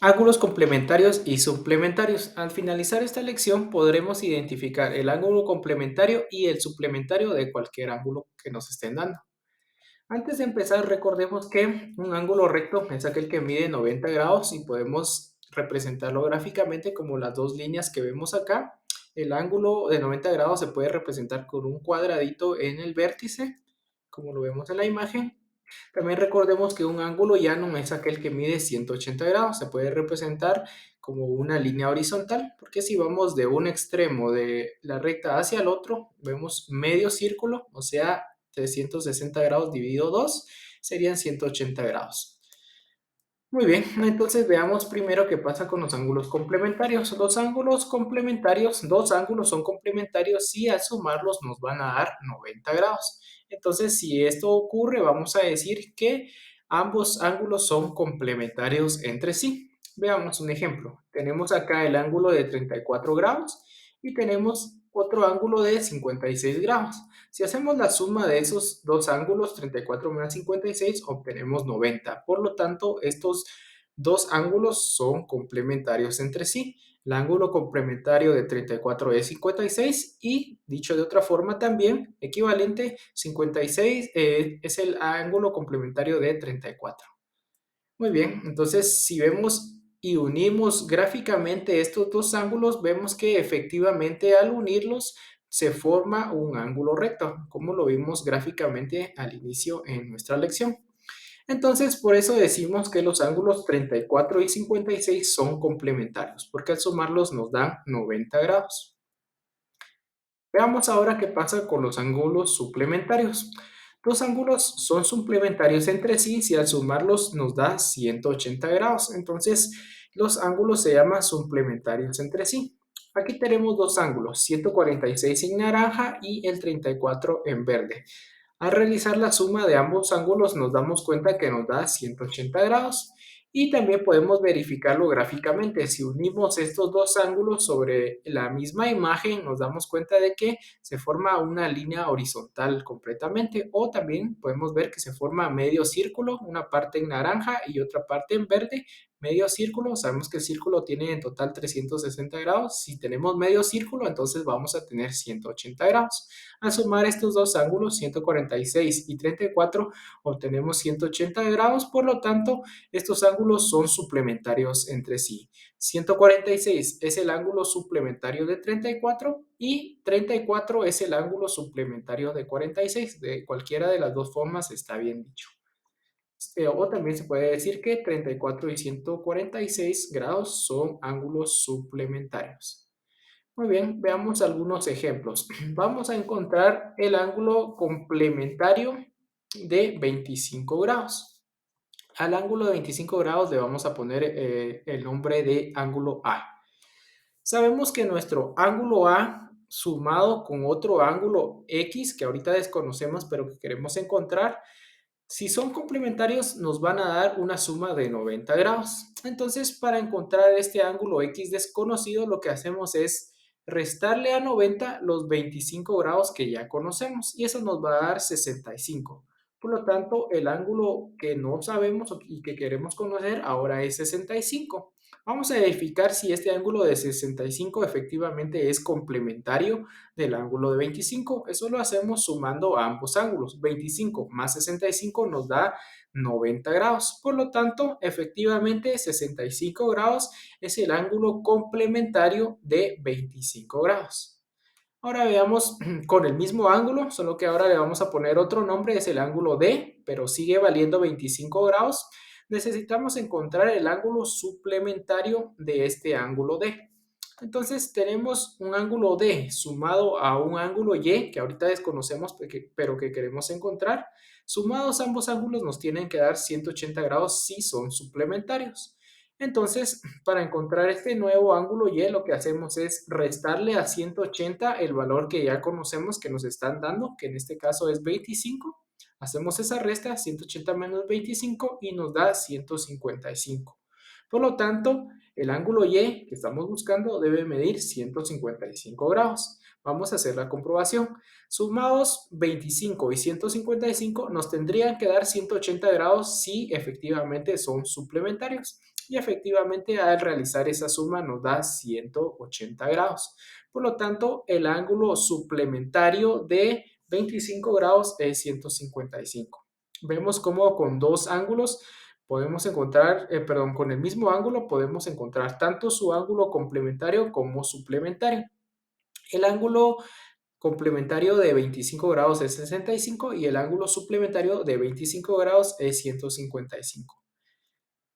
Ángulos complementarios y suplementarios. Al finalizar esta lección podremos identificar el ángulo complementario y el suplementario de cualquier ángulo que nos estén dando. Antes de empezar, recordemos que un ángulo recto es aquel que mide 90 grados y podemos representarlo gráficamente como las dos líneas que vemos acá. El ángulo de 90 grados se puede representar con un cuadradito en el vértice, como lo vemos en la imagen. También recordemos que un ángulo llano es aquel que mide 180 grados, se puede representar como una línea horizontal, porque si vamos de un extremo de la recta hacia el otro, vemos medio círculo, o sea, 360 grados dividido 2 serían 180 grados. Muy bien, entonces veamos primero qué pasa con los ángulos complementarios. Los ángulos complementarios, dos ángulos son complementarios si al sumarlos nos van a dar 90 grados. Entonces, si esto ocurre, vamos a decir que ambos ángulos son complementarios entre sí. Veamos un ejemplo. Tenemos acá el ángulo de 34 grados y tenemos otro ángulo de 56 grados. Si hacemos la suma de esos dos ángulos, 34 menos 56, obtenemos 90. Por lo tanto, estos dos ángulos son complementarios entre sí. El ángulo complementario de 34 es 56 y, dicho de otra forma también, equivalente, 56 es el ángulo complementario de 34. Muy bien, entonces si vemos y unimos gráficamente estos dos ángulos, vemos que efectivamente al unirlos se forma un ángulo recto, como lo vimos gráficamente al inicio en nuestra lección. Entonces, por eso decimos que los ángulos 34 y 56 son complementarios, porque al sumarlos nos dan 90 grados. Veamos ahora qué pasa con los ángulos suplementarios. Dos ángulos son suplementarios entre sí si al sumarlos nos da 180 grados. Entonces, los ángulos se llaman suplementarios entre sí. Aquí tenemos dos ángulos, 146 en naranja y el 34 en verde. Al realizar la suma de ambos ángulos nos damos cuenta que nos da 180 grados y también podemos verificarlo gráficamente. Si unimos estos dos ángulos sobre la misma imagen nos damos cuenta de que se forma una línea horizontal completamente o también podemos ver que se forma medio círculo, una parte en naranja y otra parte en verde. Medio círculo, sabemos que el círculo tiene en total 360 grados. Si tenemos medio círculo, entonces vamos a tener 180 grados. Al sumar estos dos ángulos, 146 y 34, obtenemos 180 grados. Por lo tanto, estos ángulos son suplementarios entre sí. 146 es el ángulo suplementario de 34 y 34 es el ángulo suplementario de 46. De cualquiera de las dos formas está bien dicho. O también se puede decir que 34 y 146 grados son ángulos suplementarios. Muy bien, veamos algunos ejemplos. Vamos a encontrar el ángulo complementario de 25 grados. Al ángulo de 25 grados le vamos a poner el nombre de ángulo A. Sabemos que nuestro ángulo A sumado con otro ángulo X, que ahorita desconocemos pero que queremos encontrar, si son complementarios, nos van a dar una suma de 90 grados. Entonces, para encontrar este ángulo X desconocido, lo que hacemos es restarle a 90 los 25 grados que ya conocemos y eso nos va a dar 65. Por lo tanto, el ángulo que no sabemos y que queremos conocer ahora es 65. Vamos a verificar si este ángulo de 65 efectivamente es complementario del ángulo de 25. Eso lo hacemos sumando ambos ángulos. 25 más 65 nos da 90 grados. Por lo tanto, efectivamente 65 grados es el ángulo complementario de 25 grados. Ahora veamos con el mismo ángulo, solo que ahora le vamos a poner otro nombre, es el ángulo D, pero sigue valiendo 25 grados. Necesitamos encontrar el ángulo suplementario de este ángulo D. Entonces tenemos un ángulo D sumado a un ángulo Y, que ahorita desconocemos, pero que queremos encontrar. Sumados ambos ángulos nos tienen que dar 180 grados si son suplementarios. Entonces, para encontrar este nuevo ángulo Y, lo que hacemos es restarle a 180 el valor que ya conocemos que nos están dando, que en este caso es 25. Hacemos esa resta, 180 menos 25, y nos da 155. Por lo tanto, el ángulo Y que estamos buscando debe medir 155 grados. Vamos a hacer la comprobación. Sumados 25 y 155 nos tendrían que dar 180 grados si efectivamente son suplementarios. y efectivamente al realizar esa suma nos da 180 grados. Por lo tanto, el ángulo suplementario de 25 grados es 155. Vemos cómo con dos ángulos podemos encontrar, perdón, con el mismo ángulo podemos encontrar tanto su ángulo complementario como suplementario. El ángulo complementario de 25 grados es 65 y el ángulo suplementario de 25 grados es 155.